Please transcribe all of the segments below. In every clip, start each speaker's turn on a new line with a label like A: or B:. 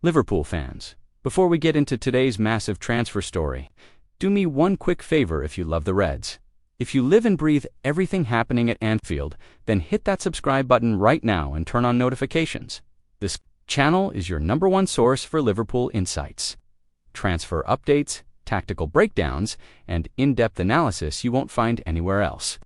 A: Liverpool fans, before we get into today's massive transfer story, do me one quick favor if you love the Reds. If you live and breathe everything happening at Anfield, then hit that subscribe button right now and turn on notifications. This channel is your #1 source for Liverpool insights, transfer updates, tactical breakdowns, and in-depth analysis you won't find anywhere else.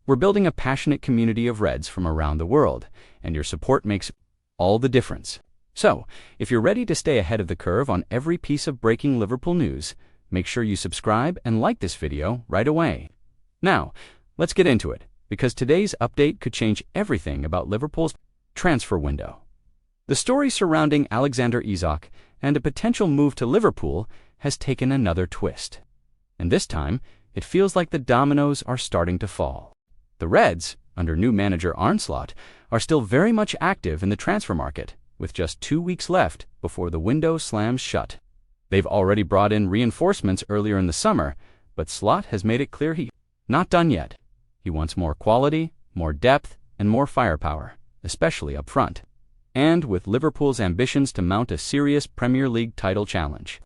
A: We're building a passionate community of Reds from around the world, and your support makes all the difference. So, if you're ready to stay ahead of the curve on every piece of breaking Liverpool news, make sure you subscribe and like this video right away. Now, let's get into it, because today's update could change everything about Liverpool's transfer window. The story surrounding Alexander Isak and a potential move to Liverpool has taken another twist. And this time, it feels like the dominoes are starting to fall. The Reds, under new manager Arne Slot, are still very much active in the transfer market, with just 2 weeks left before the window slams shut. They've already brought in reinforcements earlier in the summer, but Slot has made it clear he's not done yet. He wants more quality, more depth, and more firepower, especially up front. And with Liverpool's ambitions to mount a serious Premier League title challenge,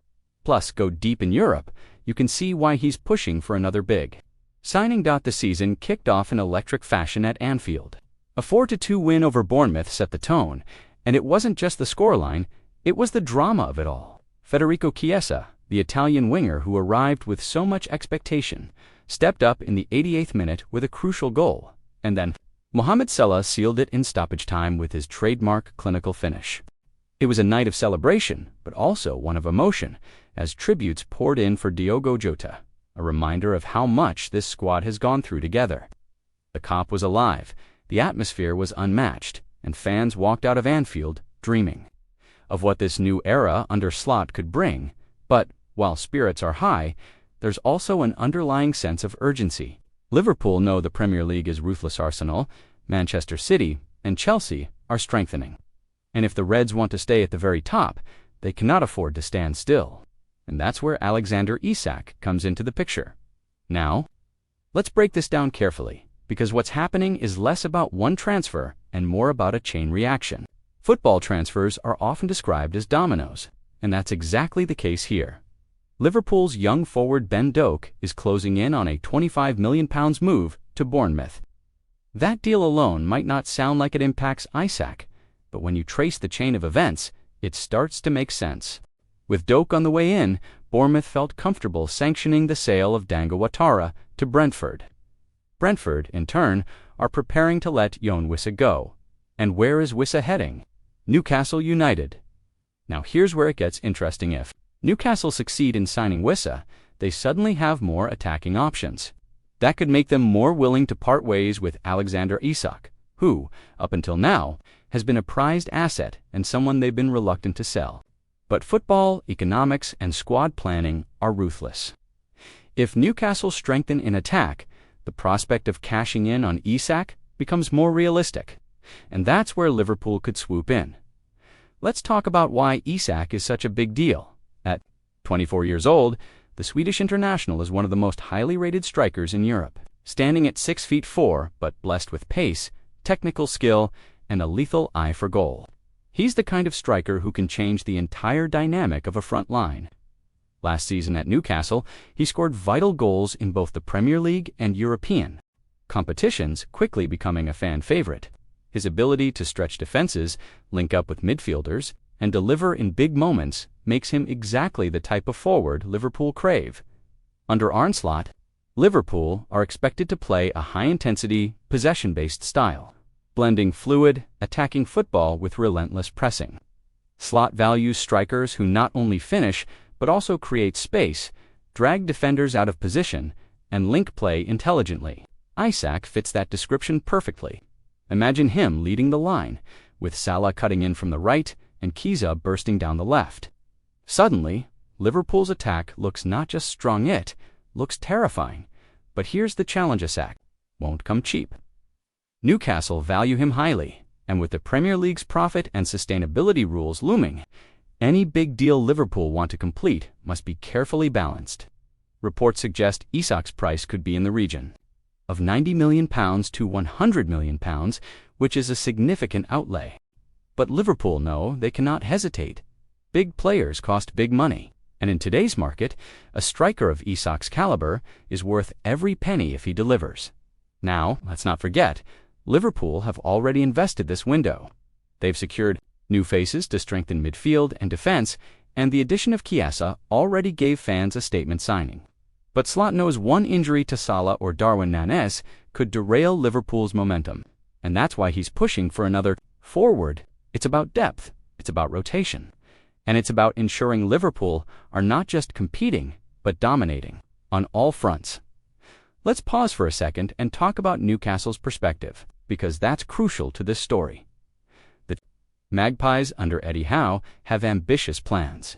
A: plus go deep in Europe, you can see why he's pushing for another big signing. The season kicked off in electric fashion at Anfield. A 4-2 win over Bournemouth set the tone, and it wasn't just the scoreline, it was the drama of it all. Federico Chiesa, the Italian winger who arrived with so much expectation, stepped up in the 88th minute with a crucial goal, and then Mohamed Salah sealed it in stoppage time with his trademark clinical finish. It was a night of celebration, but also one of emotion, as tributes poured in for Dango Ouattara, a reminder of how much this squad has gone through together. The cop was alive, the atmosphere was unmatched, and fans walked out of Anfield dreaming of what this new era under Slot could bring. But while spirits are high, there's also an underlying sense of urgency. Liverpool know the Premier League is ruthless. Arsenal, Manchester City, and Chelsea are strengthening. And if the Reds want to stay at the very top, they cannot afford to stand still. And that's where Alexander Isak comes into the picture. Now, let's break this down carefully, because what's happening is less about one transfer and more about a chain reaction. Football transfers are often described as dominoes, and that's exactly the case here. Liverpool's young forward Doak is closing in on a £25 million move to Bournemouth. That deal alone might not sound like it impacts Isak, but when you trace the chain of events, it starts to make sense. With Doak on the way in, Bournemouth felt comfortable sanctioning the sale of Dango Ouattara to Brentford. Brentford, in turn, are preparing to let Yoane Wissa go. And where is Wissa heading? Newcastle United. Now here's where it gets interesting. If Newcastle succeed in signing Wissa, they suddenly have more attacking options. That could make them more willing to part ways with Alexander Isak, who, up until now, has been a prized asset and someone they've been reluctant to sell. But football, economics, and squad planning are ruthless. If Newcastle strengthen in attack, the prospect of cashing in on Isak becomes more realistic. And that's where Liverpool could swoop in. Let's talk about why Isak is such a big deal. At 24 years old, the Swedish international is one of the most highly rated strikers in Europe, standing at 6'4", but blessed with pace, technical skill, and a lethal eye for goal. He's the kind of striker who can change the entire dynamic of a front line. Last season at Newcastle, he scored vital goals in both the Premier League and European competitions, quickly becoming a fan favorite. His ability to stretch defenses, link up with midfielders, and deliver in big moments makes him exactly the type of forward Liverpool crave. Under Arne Slot, Liverpool are expected to play a high-intensity, possession-based style, blending fluid, attacking football with relentless pressing. Slot values strikers who not only finish, but also create space, drag defenders out of position, and link play intelligently. Isak fits that description perfectly. Imagine him leading the line, with Salah cutting in from the right and Chiesa bursting down the left. Suddenly, Liverpool's attack looks not just strong, it looks terrifying. But here's the challenge: Isak won't come cheap. Newcastle value him highly, and with the Premier League's profit and sustainability rules looming, any big deal Liverpool want to complete must be carefully balanced. Reports suggest Isak's price could be in the region of £90 million to £100 million, which is a significant outlay. But Liverpool know they cannot hesitate. Big players cost big money, and in today's market, a striker of Isak's caliber is worth every penny if he delivers. Now, let's not forget, Liverpool have already invested this window. They've secured new faces to strengthen midfield and defense, and the addition of Chiesa already gave fans a statement signing. But Slot knows one injury to Salah or Darwin Núñez could derail Liverpool's momentum, and that's why he's pushing for another forward. It's about depth, it's about rotation, and it's about ensuring Liverpool are not just competing, but dominating on all fronts. Let's pause for a second and talk about Newcastle's perspective, because that's crucial to this story. The Magpies under Eddie Howe have ambitious plans.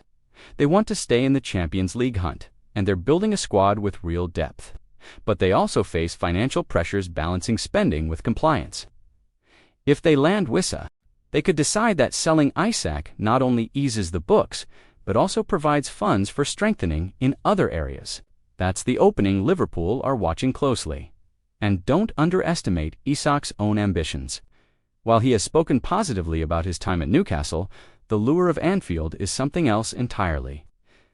A: They want to stay in the Champions League hunt, and they're building a squad with real depth. But they also face financial pressures balancing spending with compliance. If they land Wissa, they could decide that selling Isak not only eases the books, but also provides funds for strengthening in other areas. That's the opening Liverpool are watching closely. And don't underestimate Isak's own ambitions. While he has spoken positively about his time at Newcastle, the lure of Anfield is something else entirely.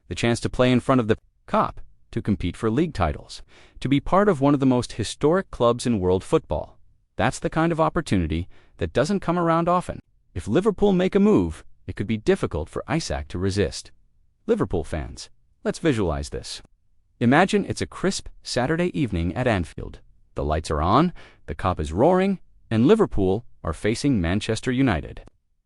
A: The chance to play in front of the Cop, to compete for league titles, to be part of one of the most historic clubs in world football. That's the kind of opportunity that doesn't come around often. If Liverpool make a move, it could be difficult for Isak to resist. Liverpool fans, let's visualize this. Imagine it's a crisp Saturday evening at Anfield. The lights are on, the Cop is roaring, and Liverpool are facing Manchester United.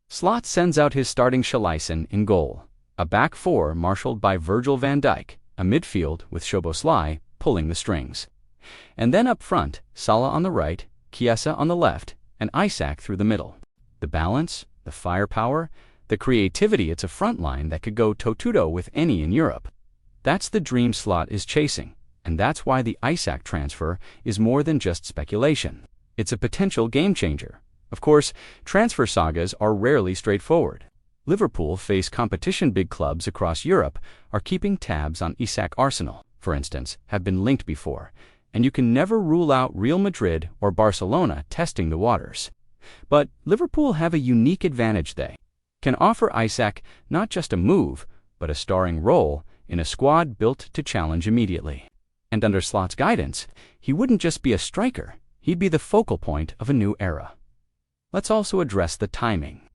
A: Slot sends out his starting Schleifen in goal, a back four marshaled by Virgil van Dijk, a midfield with Szoboszlai pulling the strings. And then up front, Salah on the right, Chiesa on the left, and Isak through the middle. The balance, the firepower, the creativity, it's a front line that could go toe-to-toe with any in Europe. That's the dream Slot is chasing, and that's why the Isak transfer is more than just speculation. It's a potential game-changer. Of course, transfer sagas are rarely straightforward. Liverpool face competition. Big clubs across Europe are keeping tabs on Isak. Arsenal, for instance, have been linked before, and you can never rule out Real Madrid or Barcelona testing the waters. But Liverpool have a unique advantage. They can offer Isak not just a move, but a starring role in a squad built to challenge immediately. And under Slot's guidance, he wouldn't just be a striker, he'd be the focal point of a new era. Let's also address the timing.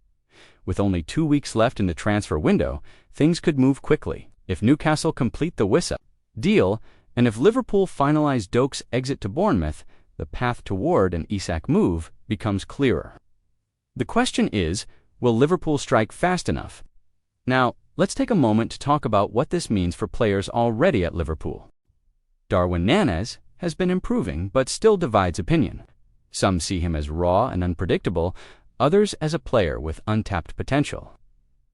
A: With only 2 weeks left in the transfer window, things could move quickly. If Newcastle complete the Wissa deal, and if Liverpool finalize Doak's exit to Bournemouth, the path toward an Isak move becomes clearer. The question is, will Liverpool strike fast enough? Now, let's take a moment to talk about what this means for players already at Liverpool. Darwin Núñez has been improving but still divides opinion. Some see him as raw and unpredictable, others as a player with untapped potential.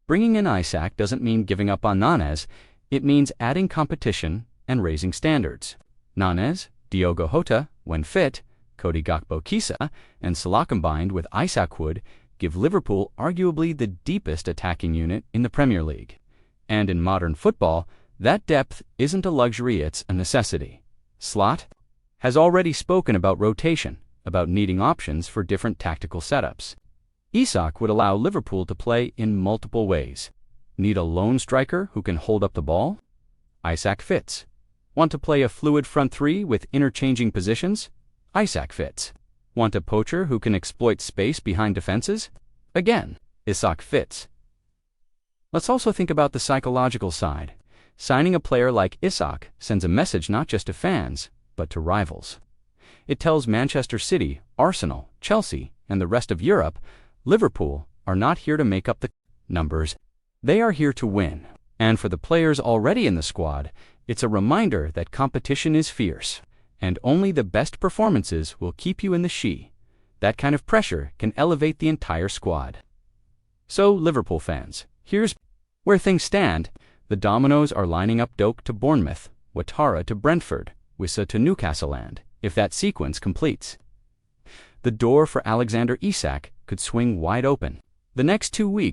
A: Bringing in Isak doesn't mean giving up on Núñez, it means adding competition and raising standards. Núñez, Diogo Jota, when fit, Cody Gakpo, Chiesa, and Salah combined with Isak would give Liverpool arguably the deepest attacking unit in the Premier League. And in modern football, that depth isn't a luxury, it's a necessity. Slot has already spoken about rotation, about needing options for different tactical setups. Isak would allow Liverpool to play in multiple ways. Need a lone striker who can hold up the ball? Isak fits. Want to play a fluid front three with interchanging positions? Isak fits. Want a poacher who can exploit space behind defenses? Again, Isak fits. Let's also think about the psychological side. Signing a player like Isak sends a message not just to fans, but to rivals. It tells Manchester City, Arsenal, Chelsea, and the rest of Europe, Liverpool are not here to make up the numbers. They are here to win. And for the players already in the squad, it's a reminder that competition is fierce, and only the best performances will keep you in the she. That kind of pressure can elevate the entire squad. So, Liverpool fans, here's where things stand. The dominoes are lining up. Doak to Bournemouth, Ouattara to Brentford, Wissa to Newcastle, and if that sequence completes, the door for Alexander Isak could swing wide open. The next 2 weeks